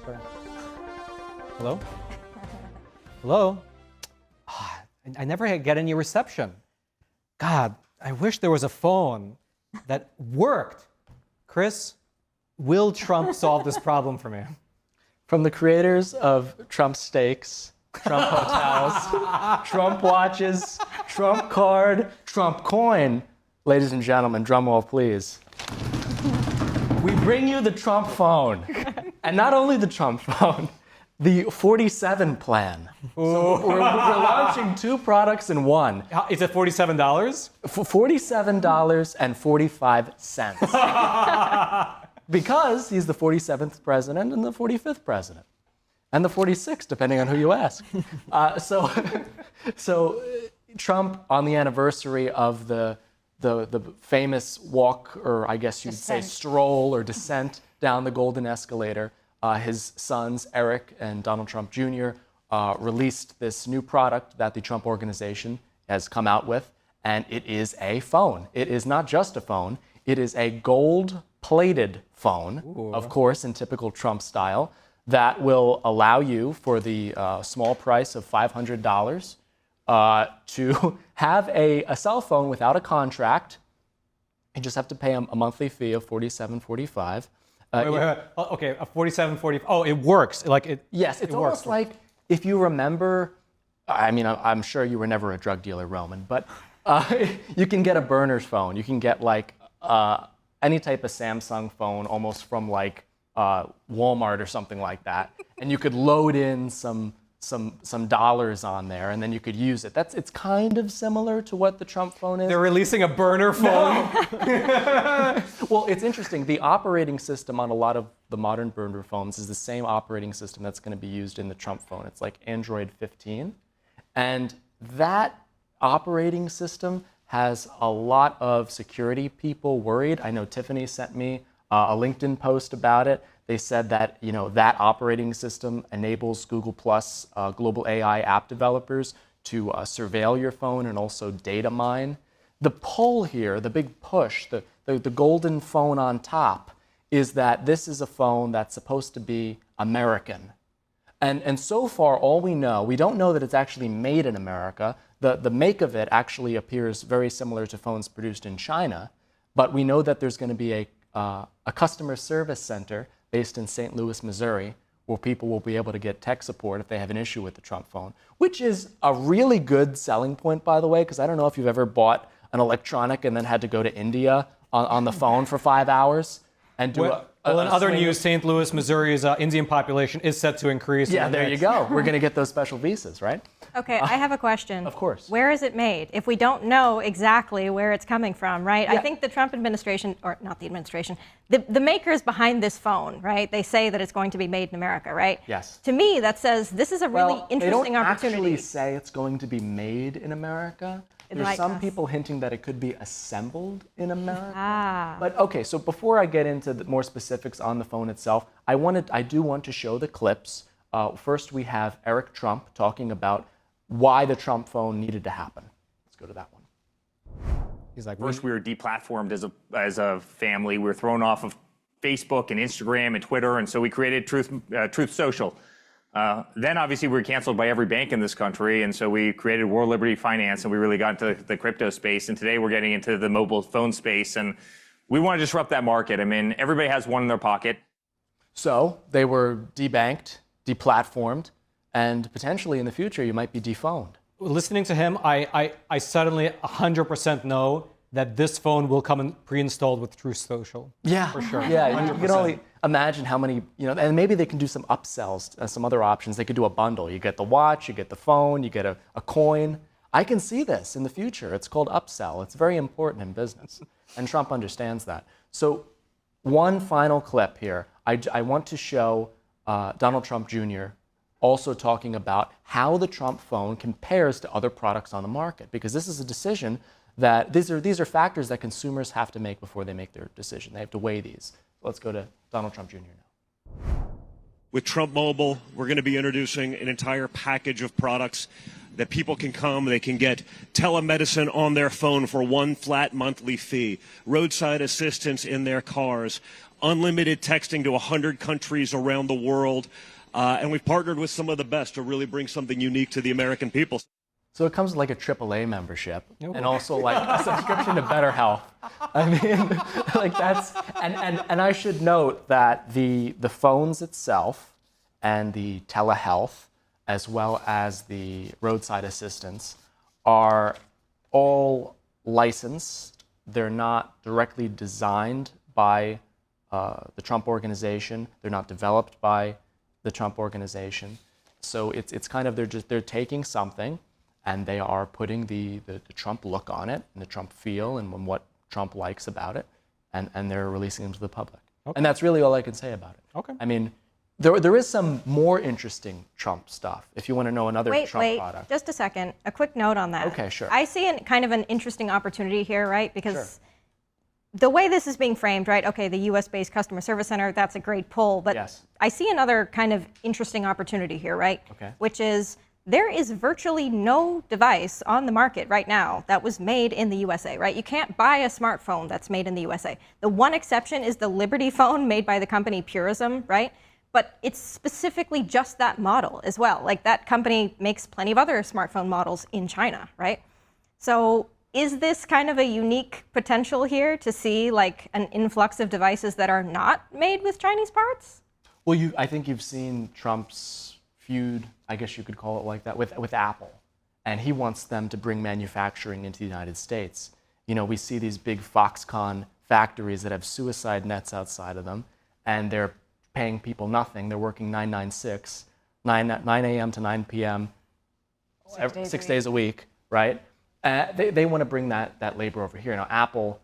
Sorry. Hello? Hello? Ah, I never get any reception. God, I wish there was a phone that worked. Chris, will Trump solve this problem for me? From the creators of Trump Steaks, Trump Hotels, Trump Watches, Trump Card, Trump Coin, ladies and gentlemen, drum roll please. We bring you the Trump phone. And not only the Trump phone, the 47 plan. So we're launching two products in one. Is it $47? $47.45. Because he's the 47th president and the 45th president. And the 46th, depending on who you ask. So Trump, on the anniversary of the famous walk, or I guess you'd say stroll or descent down the golden escalator, his sons, Eric and Donald Trump Jr., released this new product that the Trump Organization has come out with, and it is a phone. It is not just a phone. It is a gold-plated phone, of course, in typical Trump style, that will allow you, for the small price of $500, to have a cell phone without a contract. You just have to pay a monthly fee of $47.45. Wait. Oh, okay, a $47.45. Oh, it works. Yes, it's almost like, if you remember, I mean, I'm sure you were never a drug dealer, Roman, but you can get a burner's phone. You can get any type of Samsung phone, almost from Walmart or something like that, and you could load in some dollars on there, and then you could use it. It's kind of similar to what the Trump phone is. They're releasing a burner phone? No. Well, it's interesting. The operating system on a lot of the modern burner phones is the same operating system that's going to be used in the Trump phone. It's like Android 15. And that operating system has a lot of security people worried. I know Tiffany sent me a LinkedIn post about it. They said that that operating system enables Google Plus global AI app developers to surveil your phone and also data mine. The pull here, the big push, the golden phone on top, is that this is a phone that's supposed to be American. And so far, all we don't know that it's actually made in America. The make of it actually appears very similar to phones produced in China, but we know that there's going to be a customer service center based in St. Louis, Missouri, where people will be able to get tech support if they have an issue with the Trump phone, which is a really good selling point, by the way, because I don't know if you've ever bought an electronic and then had to go to India on the phone for 5 hours and do Well, in other news, St. Louis, Missouri's Indian population is set to increase. Yeah, there you go. We're going to get those special visas, right? Okay, I have a question. Of course. Where is it made? If we don't know exactly where it's coming from, right? Yeah. I think the Trump administration, or not the administration, the makers behind this phone, right? They say that it's going to be made in America, right? Yes. To me, that says this is a really interesting opportunity. They don't actually say it's going to be made in America. There's some people hinting that it could be assembled in America. But okay, so before I get into the more specifics on the phone itself, I do want to show the clips. First, we have Eric Trump talking about why the Trump phone needed to happen. Let's go to that one. He's like, first, we were deplatformed as a family. We were thrown off of Facebook and Instagram and Twitter, and so we created Truth Social. Then, obviously, we were canceled by every bank in this country, and so we created World Liberty Finance, and we really got into the crypto space. And today, we're getting into the mobile phone space, and we want to disrupt that market. I mean, everybody has one in their pocket. So they were debanked, deplatformed, and potentially in the future, you might be dephoned. Listening to him, I suddenly 100% know that this phone will come in pre-installed with Truth Social. Yeah, for sure. Yeah, you can only imagine how many, and maybe they can do some upsells, some other options. They could do a bundle. You get the watch, you get the phone, you get a coin. I can see this in the future. It's called upsell. It's very important in business, and Trump understands that. So one final clip here. I want to show Donald Trump Jr. also talking about how the Trump phone compares to other products on the market, because this is a decision that these are factors that consumers have to make before they make their decision. They have to weigh these. Let's go to Donald Trump Jr. now. With Trump Mobile, we're going to be introducing an entire package of products that people can come, they can get telemedicine on their phone for one flat monthly fee, roadside assistance in their cars, unlimited texting to 100 countries around the world, and we've partnered with some of the best to really bring something unique to the American people. So it comes with like a AAA membership and also like a subscription to Better Health. I mean, like that's, and I should note that the phones itself and the telehealth, as well as the roadside assistance, are all licensed. They're not directly designed by the Trump organization. They're not developed by the Trump organization. So it's kind of, they're taking something and they are putting the Trump look on it and the Trump feel and what Trump likes about it, and they're releasing them to the public. Okay. And that's really all I can say about it. Okay. I mean, there is some more interesting Trump stuff if you want to know another Trump product. Just a second. A quick note on that. Okay, sure. I see kind of an interesting opportunity here, right? Because the way this is being framed, right? Okay, the U.S.-based customer service center, that's a great pull. But yes. I see another kind of interesting opportunity here, right? Okay. Which is there is virtually no device on the market right now that was made in the USA, right? You can't buy a smartphone that's made in the USA. The one exception is the Liberty phone made by the company Purism, right? But it's specifically just that model as well. Like that company makes plenty of other smartphone models in China, right? So is this kind of a unique potential here to see like an influx of devices that are not made with Chinese parts? Well, I think you've seen Trump's feud, I guess you could call it like that, with Apple. And he wants them to bring manufacturing into the United States. You know, we see these big Foxconn factories that have suicide nets outside of them, and they're paying people nothing. They're working 9 a.m. to 9 p.m. 6 days a week, right? They want to bring that labor over here. Now, Apple,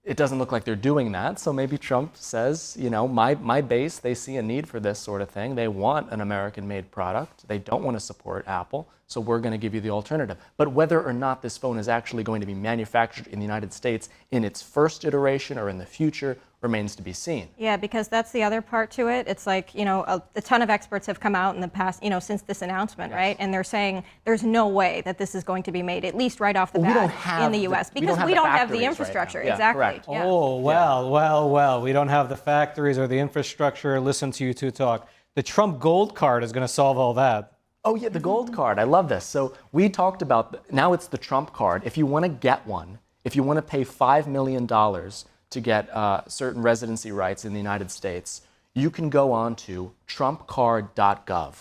it doesn't look like they're doing that, so maybe Trump says, you know, my base, they see a need for this sort of thing. They want an American-made product. They don't want to support Apple, so we're going to give you the alternative. But whether or not this phone is actually going to be manufactured in the United States in its first iteration or in the future remains to be seen. Yeah, because that's the other part to it. It's like, you know, a ton of experts have come out in the past, you know, since this announcement, Yes. right? And they're saying there's no way that this is going to be made, at least right off the bat, in the U.S. because we don't have the infrastructure. Right now. Yeah, exactly. correct. Yeah. Oh, well, we don't have the factories or the infrastructure. Listen to you two talk. The Trump Gold Card is going to solve all that. Oh yeah, the gold card. I love this. So we talked about, now it's the Trump card. If you want to get one, if you want to pay $5 million to get certain residency rights in the United States, you can go on to trumpcard.gov.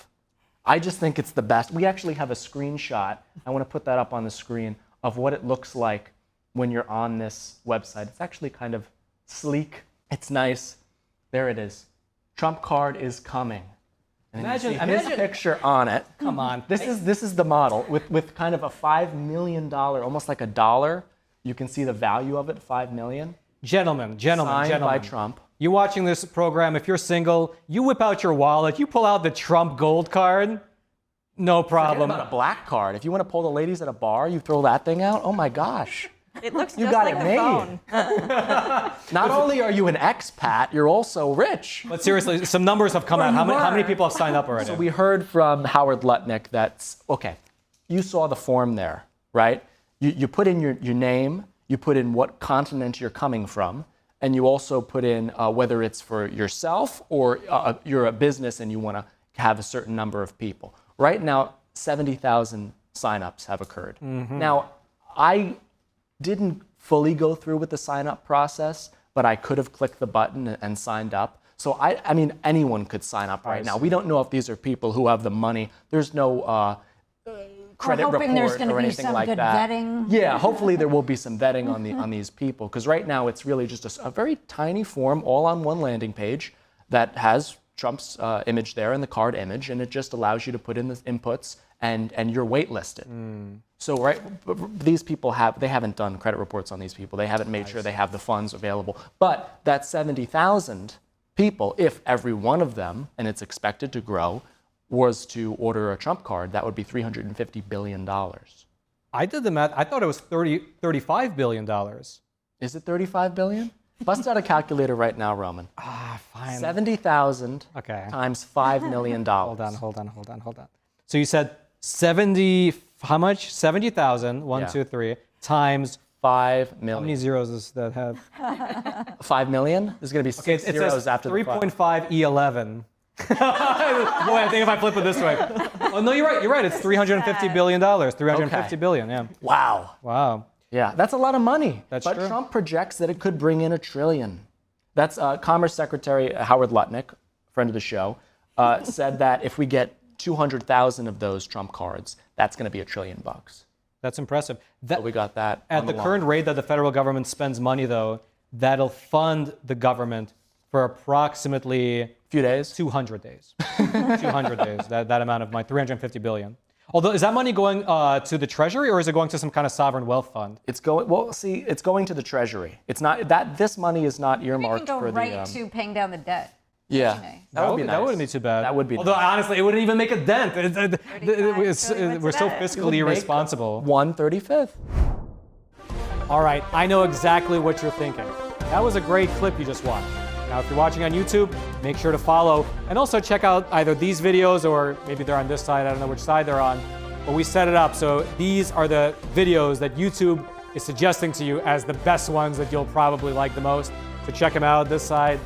I just think it's the best. We actually have a screenshot. I want to put that up on the screen of what it looks like when you're on this website. It's actually kind of sleek. It's nice. There it is. Trump card is coming. And Imagine his picture on it. Come on. This is the model with kind of a $5 million, almost like a dollar. You can see the value of it, $5 million. Gentlemen. Signed by Trump. You watching this program, if you're single, you whip out your wallet, you pull out the Trump Gold Card, no problem. Forget about a black card. If you want to pull the ladies at a bar, you throw that thing out. Oh my gosh. It looks You just got like it a made. phone. Not only are you an expat, you're also rich. But seriously, some numbers have come out. How many people have signed up already? So we heard from Howard Lutnick that's, okay, you saw the form there, right? You put in your name, you put in what continent you're coming from, and you also put in whether it's for yourself or you're a business and you want to have a certain number of people. Right now, 70,000 signups have occurred. Mm-hmm. Now, I didn't fully go through with the sign-up process, but I could have clicked the button and signed up. So I mean, anyone could sign up right now. We don't know if these are people who have the money. There's no credit report there's going or to be anything some like good that. vetting. Yeah, hopefully there will be some vetting on these people, because right now it's really just a very tiny form, all on one landing page that has Trump's image there and the card image, and it just allows you to put in the inputs and you're waitlisted. So these people haven't done credit reports on these people. They haven't made sure they have the funds available. But that 70,000 people, if every one of them, and it's expected to grow, was to order a Trump card, that would be $350 billion. I did the math. I thought it was $35 billion. Is it 35 billion? Bust out a calculator right now, Roman. Fine. 70,000 Okay. times $5 million. Hold on. So you said 75 How much? 70,000, one, Yeah. 2, 3, times 5 how many million. zeros does that have? 5 million? There's going to be six It zeros says after the 3.5 E11. Boy, I think if I flip it this way. Oh, no, you're right. You're right. It's $350 billion. $350 billion, yeah. Wow. Wow. Yeah, that's a lot of money. That's but true. Trump projects that it could bring in $1 trillion. That's Commerce Secretary Howard Lutnick, friend of the show, said that if we get 200,000 of those Trump cards, that's going to be $1 trillion. That's impressive. So we got that. At on the line. current rate that the federal government spends money, though, that'll fund the government for approximately few days. 200 days. 200 days, that amount of money, $350 billion. Although, is that money going to the Treasury or is it going to some kind of sovereign wealth fund? It's going. Well, see, it's going to the Treasury. It's not that this money is not We earmarked can go for right the. to paying down the debt. Yeah, nice. that would be nice. That wouldn't be too bad. That would be. Although, nice. honestly, it wouldn't even make a dent. We're so that? fiscally irresponsible. 1/35th. All right, I know exactly what you're thinking. That was a great clip you just watched. Now, if you're watching on YouTube, make sure to follow and also check out either these videos or maybe they're on this side. I don't know which side they're on, but we set it up so these are the videos that YouTube is suggesting to you as the best ones that you'll probably like the most. So check them out, this side,